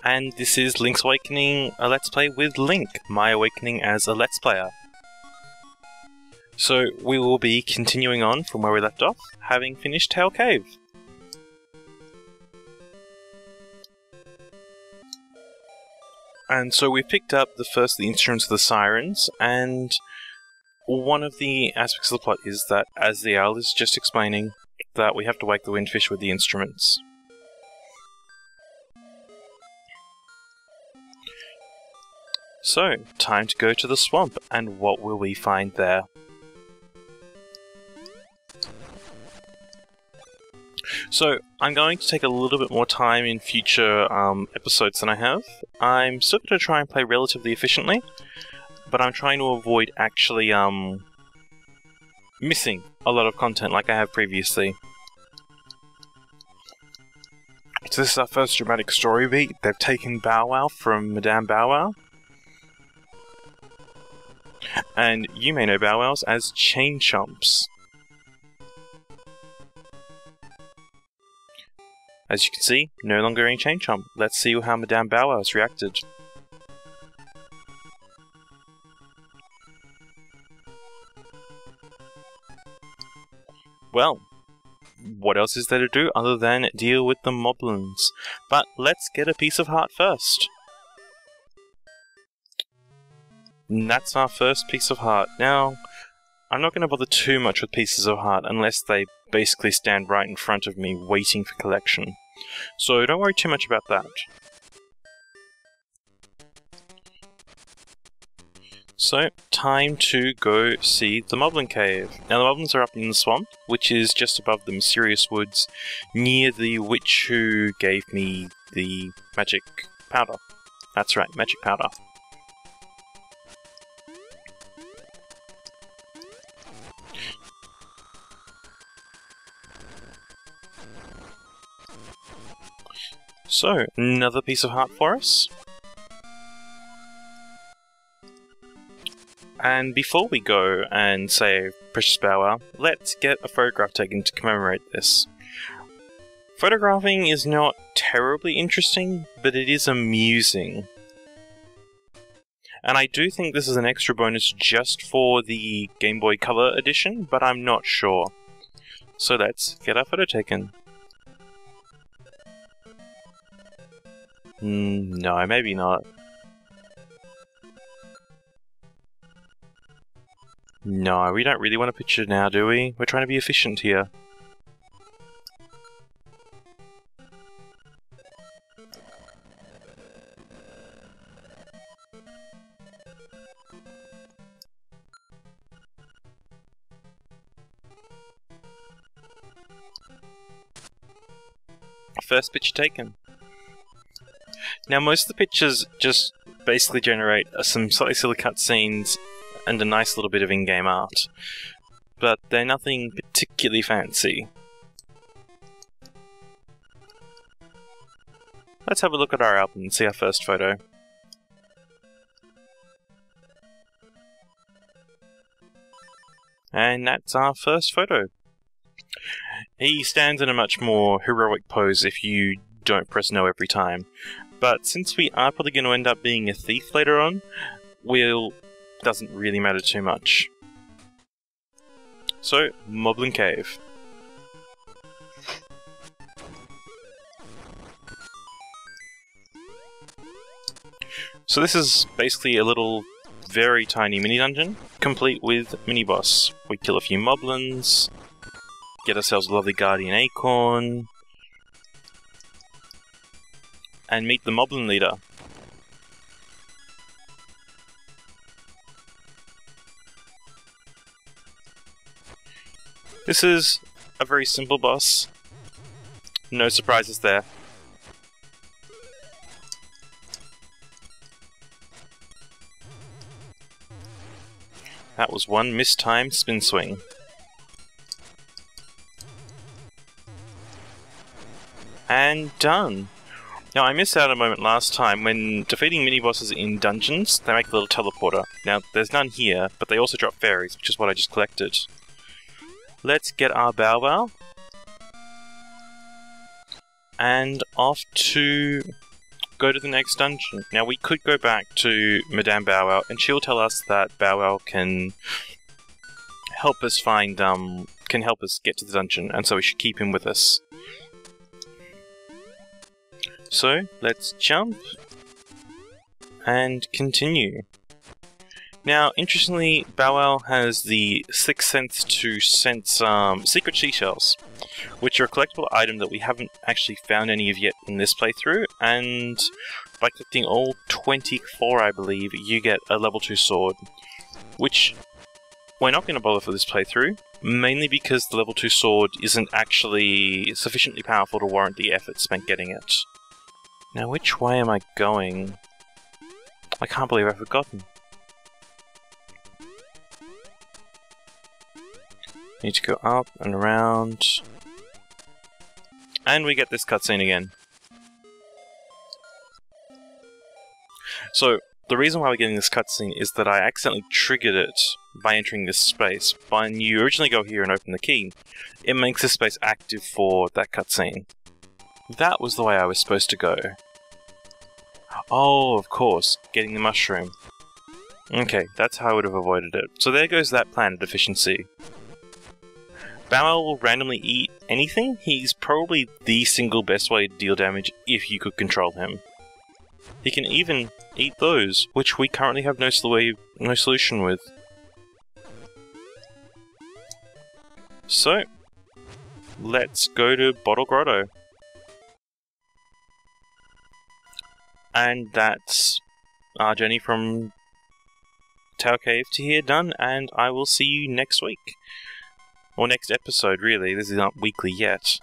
and this is Link's Awakening, a Let's Play with Link, my awakening as a Let's Player. So we will be continuing on from where we left off, having finished Tail Cave. And so we picked up the first of the instruments of the sirens, and one of the aspects of the plot is that, as the owl is just explaining, that we have to wake the windfish with the instruments. So, time to go to the swamp, and what will we find there? So, I'm going to take a little bit more time in future episodes than I have. I'm still going to try and play relatively efficiently, but I'm trying to avoid actually missing a lot of content like I have previously. So this is our first dramatic story beat. They've taken Bow Wow from Madame Bow Wow. And you may know Bow Wows as chain chomps. As you can see, no longer any chain chomp. Let's see how Madame Bow Wow has reacted. Well, what else is there to do other than deal with the moblins? But let's get a piece of heart first. And that's our first piece of heart. Now, I'm not going to bother too much with pieces of heart unless they basically stand right in front of me waiting for collection. So don't worry too much about that. So, time to go see the Moblin Cave. Now the Moblins are up in the swamp, which is just above the mysterious woods, near the witch who gave me the magic powder. That's right, magic powder. So, another piece of heart for us. And before we go and say Precious Bow Wow, let's get a photograph taken to commemorate this. Photographing is not terribly interesting, but it is amusing. And I do think this is an extra bonus just for the Game Boy Color edition, but I'm not sure. So let's get our photo taken. No, maybe not. No, we don't really want a picture now, do we? We're trying to be efficient here. First picture taken. Now, most of the pictures just basically generate some slightly silly cutscenes and a nice little bit of in-game art, but they're nothing particularly fancy. Let's have a look at our album and see our first photo. And that's our first photo. He stands in a much more heroic pose if you don't press no every time. But since we are probably going to end up being a thief later on, doesn't really matter too much. So, Moblin Cave. So this is basically a little, very tiny mini-dungeon, complete with mini-boss. We kill a few moblins, get ourselves a lovely guardian acorn, and meet the moblin leader. This is a very simple boss. No surprises there. That was one mistimed spin swing. And done! Now, I missed out a moment last time. When defeating mini-bosses in dungeons, they make a little teleporter. Now, there's none here, but they also drop fairies, which is what I just collected. Let's get our Bow Wow. And off to go to the next dungeon. Now, we could go back to Madame Bow Wow, and she'll tell us that Bow Wow can help us find, can help us get to the dungeon, and so we should keep him with us. So, let's jump and continue. Now, interestingly, Bow Wow has the sixth sense to sense secret seashells, which are a collectible item that we haven't actually found any of yet in this playthrough, and by collecting all 24, I believe, you get a level 2 sword, which we're not going to bother for this playthrough, mainly because the level 2 sword isn't actually sufficiently powerful to warrant the effort spent getting it. Now, which way am I going? I can't believe I've forgotten. Need to go up and around. And we get this cutscene again. So, the reason why we're getting this cutscene is that I accidentally triggered it by entering this space. When you originally go here and open the key, it makes this space active for that cutscene. That was the way I was supposed to go. Oh, of course, getting the mushroom. Okay, that's how I would have avoided it. So there goes that planet efficiency. Bow Wow will randomly eat anything. He's probably the single best way to deal damage if you could control him. He can even eat those, which we currently have no solution with. So, let's go to Bottle Grotto. And that's our journey from Tower Cave to here done, and I will see you next week. Or next episode, really. This is not weekly yet.